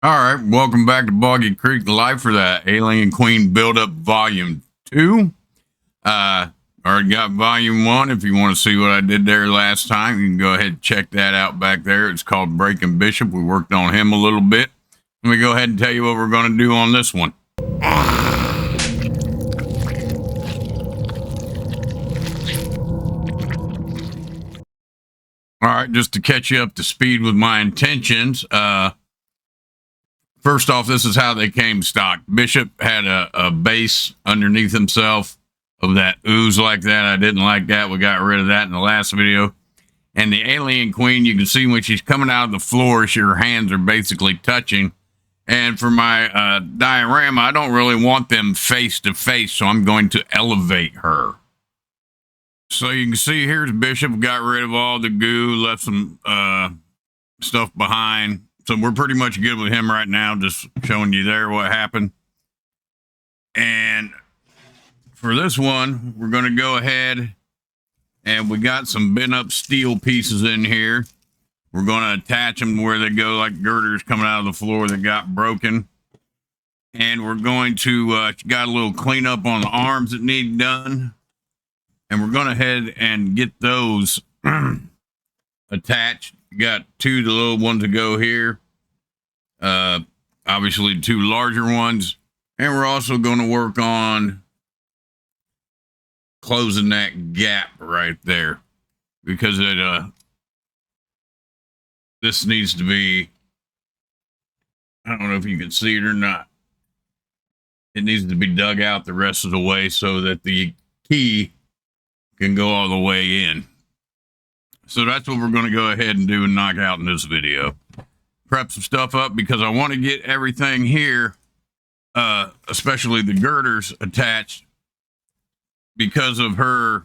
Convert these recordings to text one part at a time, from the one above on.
All right, welcome back to Boggy Creek Live for that Alien Queen Build-Up Volume 2. Already got Volume 1. If you want to see what I did there last time, you can go ahead and check that out back there. It's called Breaking Bishop. We worked on him a little bit. Let me go ahead and tell you what we're going to do on this one. All right, just to catch you up to speed with my intentions, first off, this is how they came stock. Bishop had a base underneath himself of that ooze like that. I didn't like that. We got rid of that in the last video. And the Alien Queen, you can see when she's coming out of the floor, her hands are basically touching. And for my diorama, I don't really want them face to face, so I'm going to elevate her. So you can see here's Bishop, got rid of all the goo, left some stuff behind. So we're pretty much good with him right now, just showing you there what happened. And for this one, we're going to go ahead and we got some bent up steel pieces in here. We're going to attach them where they go like girders coming out of the floor that got broken. And we're going to, got a little cleanup on the arms that need done. And we're going to head and get those attached. Got two the little ones to go here. Obviously two larger ones. And we're also going to work on closing that gap right there. Because it, this needs to be, I don't know if you can see it or not. It needs to be dug out the rest of the way so that the key can go all the way in. So that's what we're going to go ahead and do and knock out in this video. Prep some stuff up because I want to get everything here, especially the girders attached. Because of her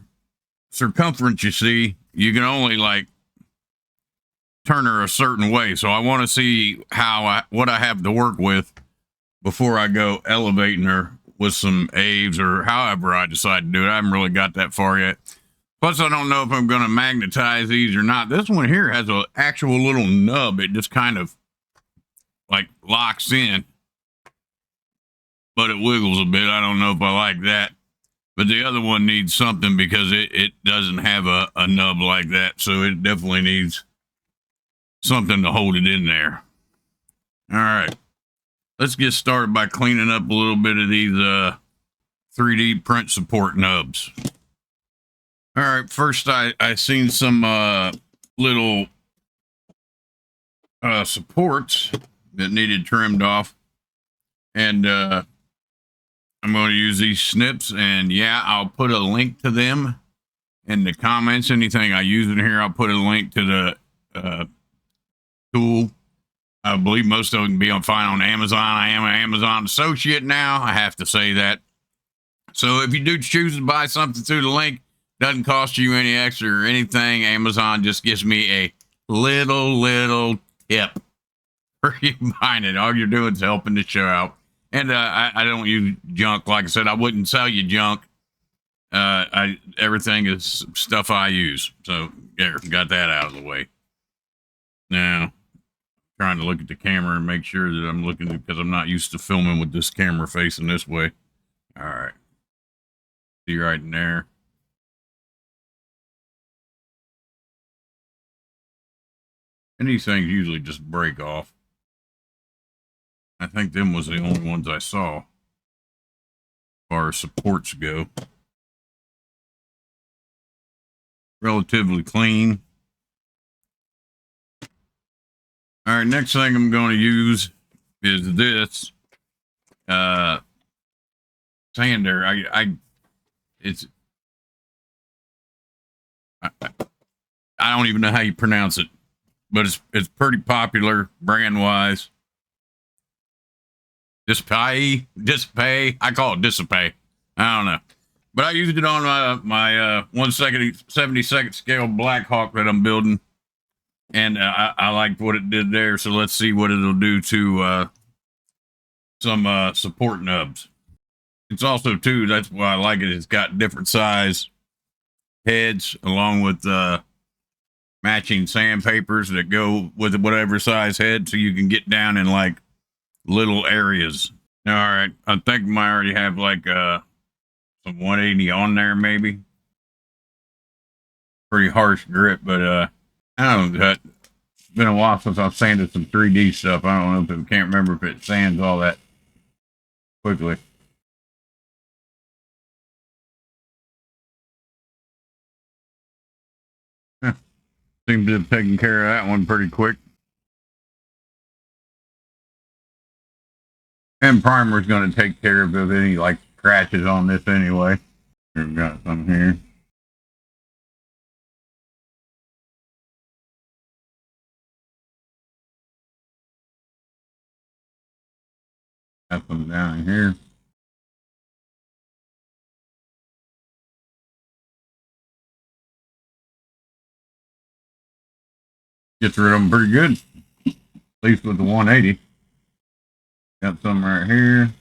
circumference, you see, you can only like turn her a certain way. So I want to see what I have to work with before I go elevating her with some Aves or however I decide to do it. I haven't really got that far yet. Plus, I don't know if I'm going to magnetize these or not. This one here has an actual little nub. It just kind of like locks in, but it wiggles a bit. I don't know if I like that. But the other one needs something because it doesn't have a nub like that. So it definitely needs something to hold it in there. All right. Let's get started by cleaning up a little bit of these 3D print support nubs. All right, first I seen some little supports that needed trimmed off. And I'm going to use these snips. And yeah, I'll put a link to them in the comments. Anything I use in here, I'll put a link to the tool. I believe most of them can be fine on Amazon. I am an Amazon associate now. I have to say that. So if you do choose to buy something through the link, doesn't cost you any extra or anything. Amazon just gives me a little tip for you buying it. All you're doing is helping the show out. And I don't use junk. Like I said, I wouldn't sell you junk. Everything is stuff I use. So there, got that out of the way. Now, trying to look at the camera and make sure that I'm looking because I'm not used to filming with this camera facing this way. All right. See right in there. And these things usually just break off. I think them was the only ones I saw as far as supports go. Relatively clean. All right, next thing I'm going to use is this sander. I don't even know how you pronounce it, but it's pretty popular brand wise. Dissipate. I call it Dissipate. I don't know, but I used it on my 1/72 scale Black Hawk that I'm building. And I liked what it did there, so let's see what it'll do to some support nubs. It's also, too, that's why I like it. It's got different size heads along with matching sandpapers that go with whatever size head, so you can get down and, like, little areas. All right, I think I already have like some 180 on there, maybe. Pretty harsh grip, but I don't know. It's been a while since I've sanded some 3D stuff. I don't know if it can't remember if it sands all that quickly. Huh. Seems to have taken care of that one pretty quick. And primer's going to take care of any like scratches on this anyway. We've got some here. Got some down here. Gets rid of them pretty good. At least with the 180. Got some right here.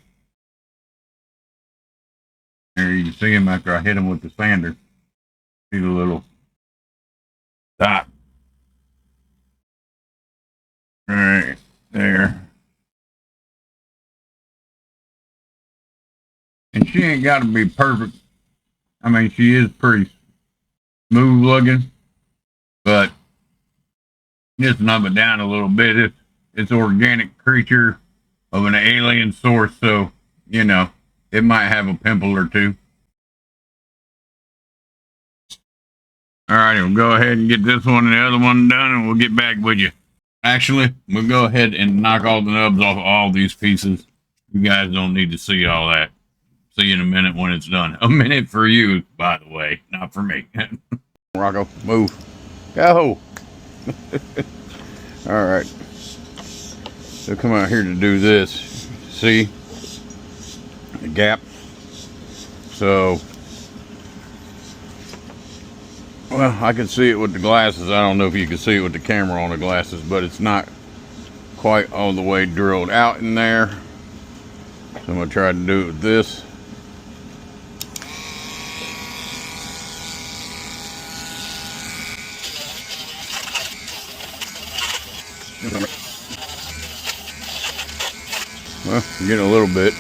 There you can see them after I hit them with the sander. See the little dot. Right there. And she ain't got to be perfect. I mean, she is pretty smooth looking, but just nub it down a little bit. It's organic creature of an alien source, so, you know, it might have a pimple or two. All right, we'll go ahead and get this one and the other one done, and we'll get back with you. Actually, we'll go ahead and knock all the nubs off of all these pieces. You guys don't need to see all that. See you in a minute when it's done. A minute for you, by the way, not for me. Rocco, move. Go. All right. So come out here to do this. See the gap? So, well, I can see it with the glasses. I don't know if you can see it with the camera on the glasses, but it's not quite all the way drilled out in there. So I'm gonna try to do it with this. Well, I'm getting a little bit.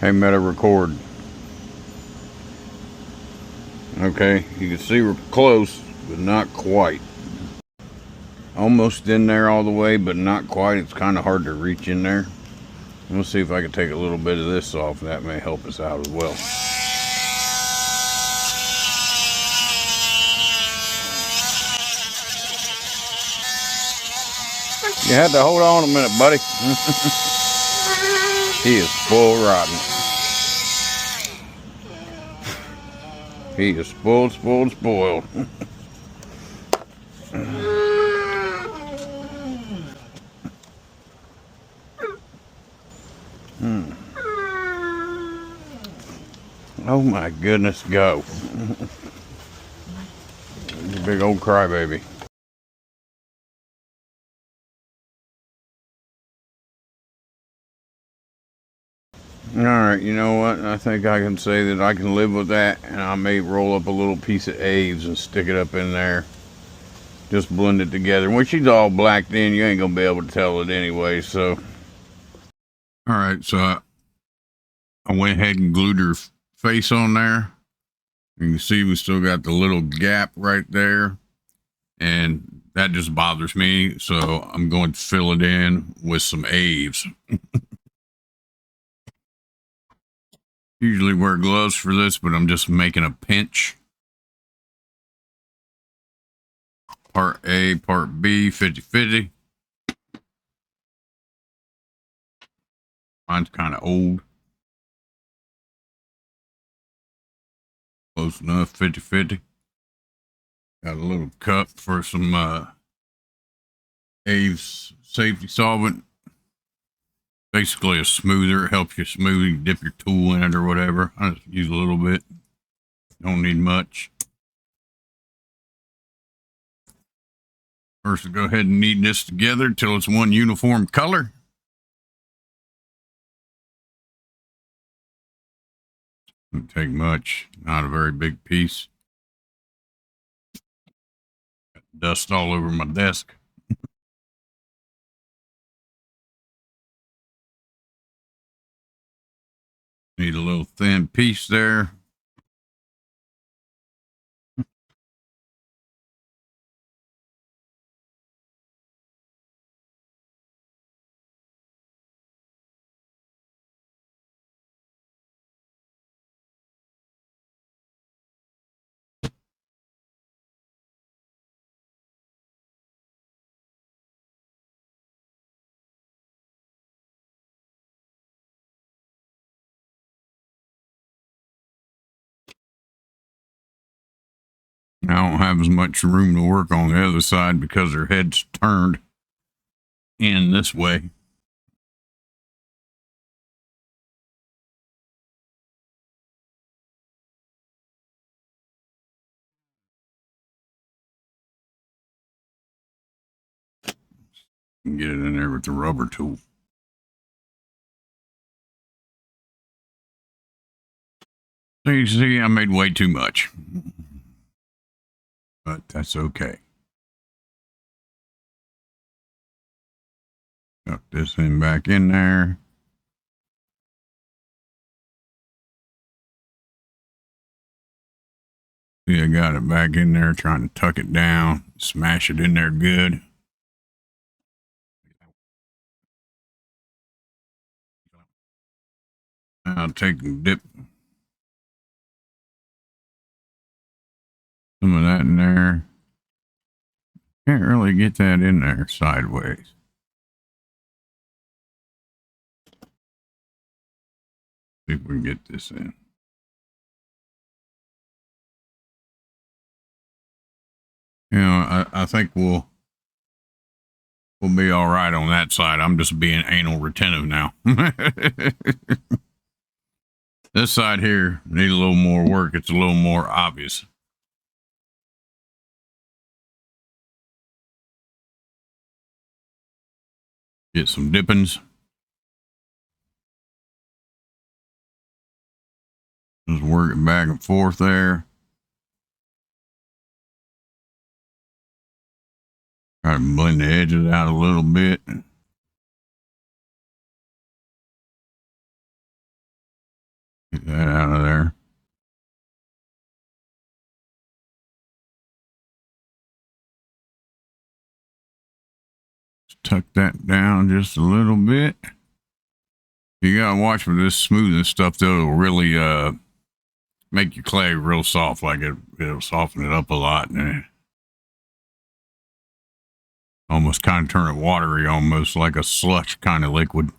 Hey, Meta, record. Okay, you can see we're close, but not quite. Almost in there all the way, but not quite. It's kind of hard to reach in there. We'll see if I can take a little bit of this off. That may help us out as well. You had to hold on a minute, buddy. He is full rotten. He is spoiled. Oh my goodness, go. You big old crybaby. Alright, you know what? I think I can say that I can live with that, and I may roll up a little piece of Aves and stick it up in there. Just blend it together. When she's all blacked in, you ain't gonna be able to tell it anyway, so. Alright, so I went ahead and glued her face on there. You can see we still got the little gap right there, and that just bothers me, so I'm going to fill it in with some Aves. Usually wear gloves for this, but I'm just making a pinch. Part A, part B, 50-50. Mine's kind of old. Close enough, 50-50. Got a little cup for some Aves safety solvent. Basically a smoother. It helps you smooth. You dip your tool in it or whatever. I just use a little bit. Don't need much. First, we'll go ahead and knead this together till it's one uniform color. Doesn't take much. Not a very big piece. Got dust all over my desk. Need a little thin piece there. I don't have as much room to work on the other side because their head's turned in this way. Get it in there with the rubber tool. So you see, I made way too much, but that's okay. Tuck this in back in there. See, I got it back in there, trying to tuck it down, smash it in there good. I'll take and dip some of that in there. Can't really get that in there sideways. See if we can get this in. You know, I think we'll be all right on that side. I'm just being anal retentive now. This side here need a little more work. It's a little more obvious. Get some dippings. Just work it back and forth there. Try to blend the edges out a little bit. Get that out of there. Just tuck that down just a little bit. You gotta watch for this smoothing stuff, though. It'll really make your clay real soft. Like it'll soften it up a lot, and almost kind of turn it watery, almost like a slush kind of liquid.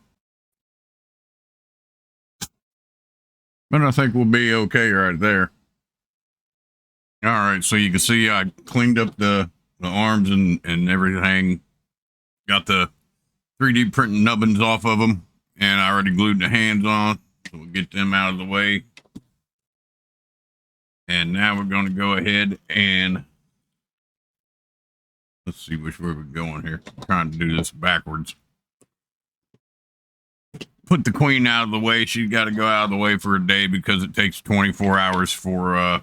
But I think we'll be okay right there. All right, so you can see I cleaned up the arms and everything. Got the 3D printing nubbins off of them, and I already glued the hands on, so we'll get them out of the way. And now we're going to go ahead and let's see which way we're going here. I'm trying to do this backwards. Put the queen out of the way. She's got to go out of the way for a day because it takes 24 hours for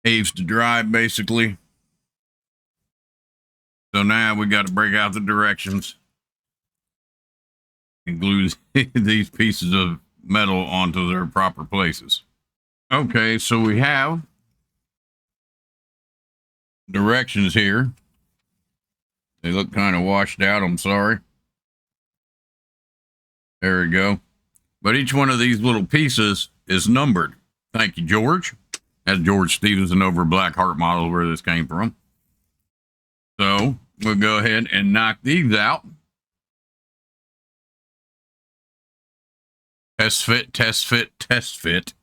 apes to dry, basically. So now we got to break out the directions and glue these pieces of metal onto their proper places. Okay, so we have directions here. They look kind of washed out, I'm sorry. There we go. But each one of these little pieces is numbered. Thank you, George. That's George Stevenson over Black Heart Models, where this came from. So we'll go ahead and knock these out. Test fit, test fit, test fit.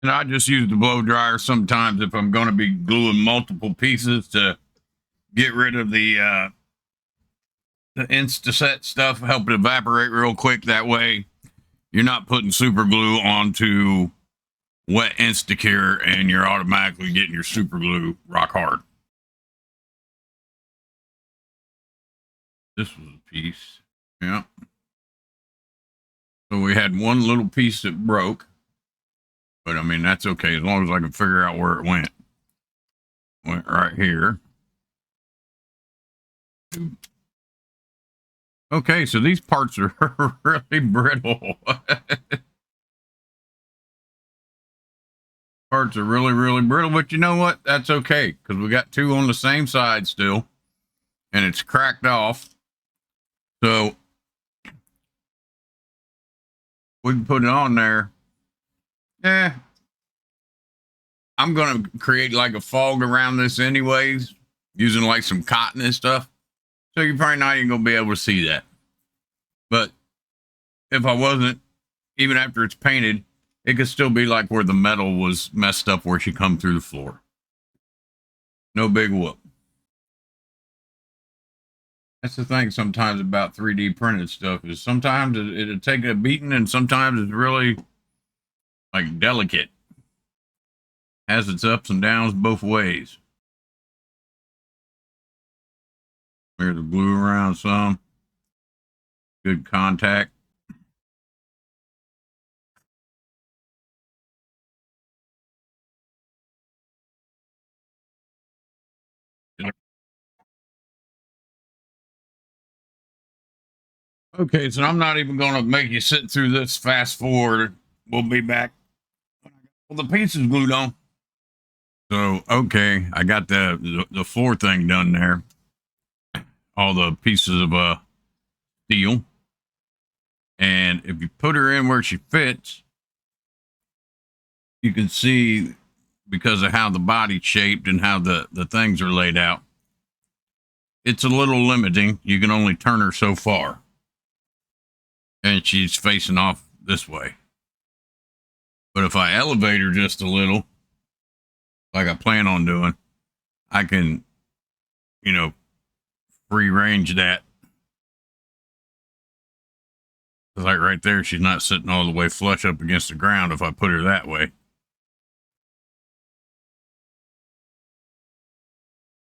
And I just use the blow dryer sometimes if I'm going to be gluing multiple pieces to get rid of the Instaset stuff, help it evaporate real quick. That way you're not putting super glue onto wet Instacure, and you're automatically getting your super glue rock hard. This was a piece. Yeah. So we had one little piece that broke, but I mean, that's okay as long as I can figure out where it went. Went right here. Okay, so these parts are really brittle. Parts are really, really brittle, but you know what? That's okay, because we got two on the same side still, and it's cracked off. So we can put it on there. Yeah. I'm going to create like a fog around this anyways, using like some cotton and stuff. So you're probably not even going to be able to see that. But if I wasn't, even after it's painted, it could still be like where the metal was messed up where she come through the floor. No big whoop. That's the thing sometimes about 3D printed stuff is sometimes it'll take a beating and sometimes it's really like delicate. Has its ups and downs both ways. Smear the glue around some. Good contact. Okay, so I'm not even going to make you sit through this fast forward. We'll be back. Well, the piece is glued on. So, okay, I got the floor thing done there. All the pieces of steel. And if you put her in where she fits, you can see because of how the body's shaped and how the things are laid out, it's a little limiting. You can only turn her so far. And she's facing off this way. But if I elevate her just a little, like I plan on doing, I can, you know, free range that. Like right there, she's not sitting all the way flush up against the ground if I put her that way.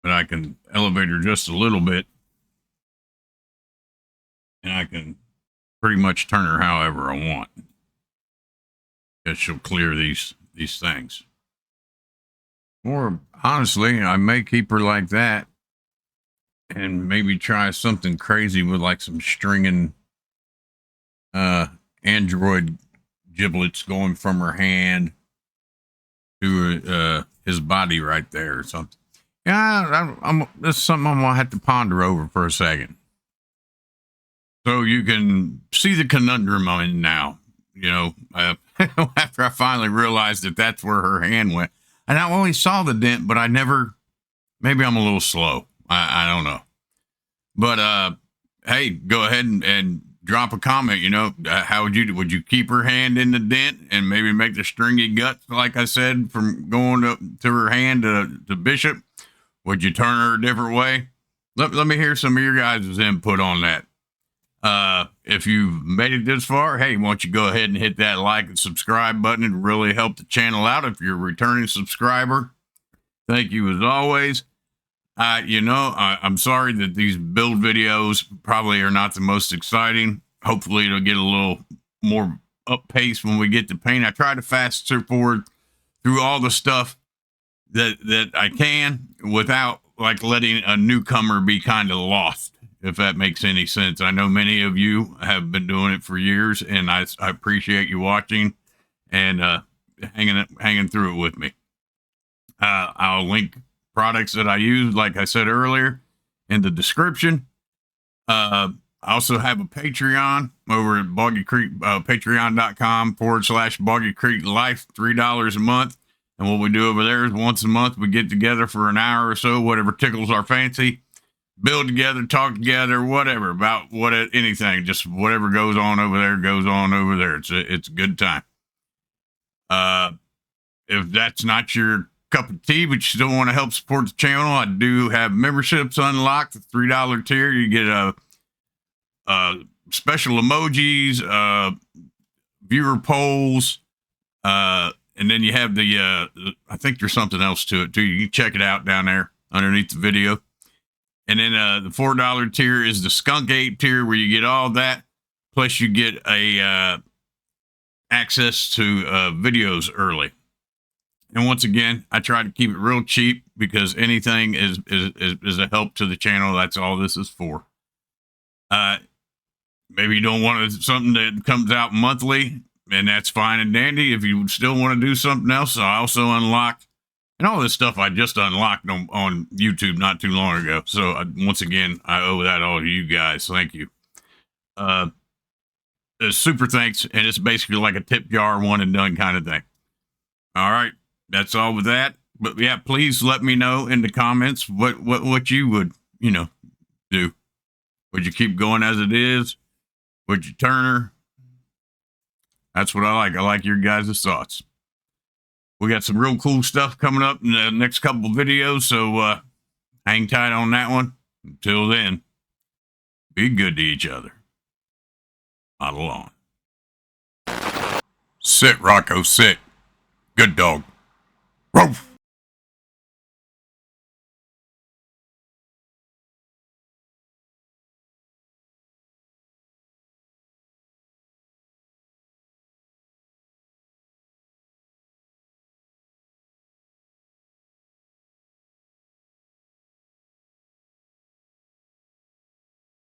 But I can elevate her just a little bit. And I can pretty much turn her however I want. Because she'll clear these things. Or honestly, I may keep her like that and maybe try something crazy with like some stringing android giblets going from her hand to his body right there or something. Yeah, that's something I'm gonna have to ponder over for a second. So you can see the conundrum I'm in now. You know, after I finally realized that that's where her hand went, and I always saw the dent, but I never. Maybe I'm a little slow. I don't know. But hey, go ahead and drop a comment. You know, how would you keep her hand in the dent and maybe make the stringy guts, like I said, from going to her hand to Bishop? Would you turn her a different way? Let me hear some of your guys' input on that. If you've made it this far, hey, why don't you go ahead and hit that like and subscribe button? It really help the channel out. If you're a returning subscriber, thank you as always. I'm sorry that these build videos probably are not the most exciting. Hopefully it'll get a little more up pace when we get to paint. I try to fast forward through all the stuff that I can without like letting a newcomer be kind of lost, if that makes any sense. I know many of you have been doing it for years, and I appreciate you watching and hanging through it with me. I'll link products that I use, like I said earlier, in the description. I also have a Patreon over at Boggy Creek, patreon.com/Boggy Creek Life, $3 a month. And what we do over there is once a month, we get together for an hour or so, whatever tickles our fancy, build together, talk together, whatever, about anything, just whatever goes on over there goes on over there. It's a good time. If that's not your cup of tea, but you still want to help support the channel, I do have memberships unlocked. The $3 tier, you get special emojis, viewer polls, And then you have the I think there's something else to it too. You can check it out down there underneath the video. And then the $4 tier is the Skunk Ape tier, where you get all that, plus you get a access to videos early. And once again, I try to keep it real cheap, because anything is a help to the channel. That's all this is for. Maybe you don't want something that comes out monthly, and that's fine and dandy. If you still want to do something else, I also unlock, and all this stuff I just unlocked on YouTube not too long ago. So once again, I owe that all to you guys. Thank you. Super thanks, and it's basically like a tip jar, one and done kind of thing. All right, that's all with that. But yeah, please let me know in the comments what you would, do. Would you keep going as it is? Would you turn her? That's what I like. I like your guys' thoughts. We got some real cool stuff coming up in the next couple of videos, so hang tight on that one. Until then, be good to each other. Model on. Sit, Rocco, sit. Good dog. Roof.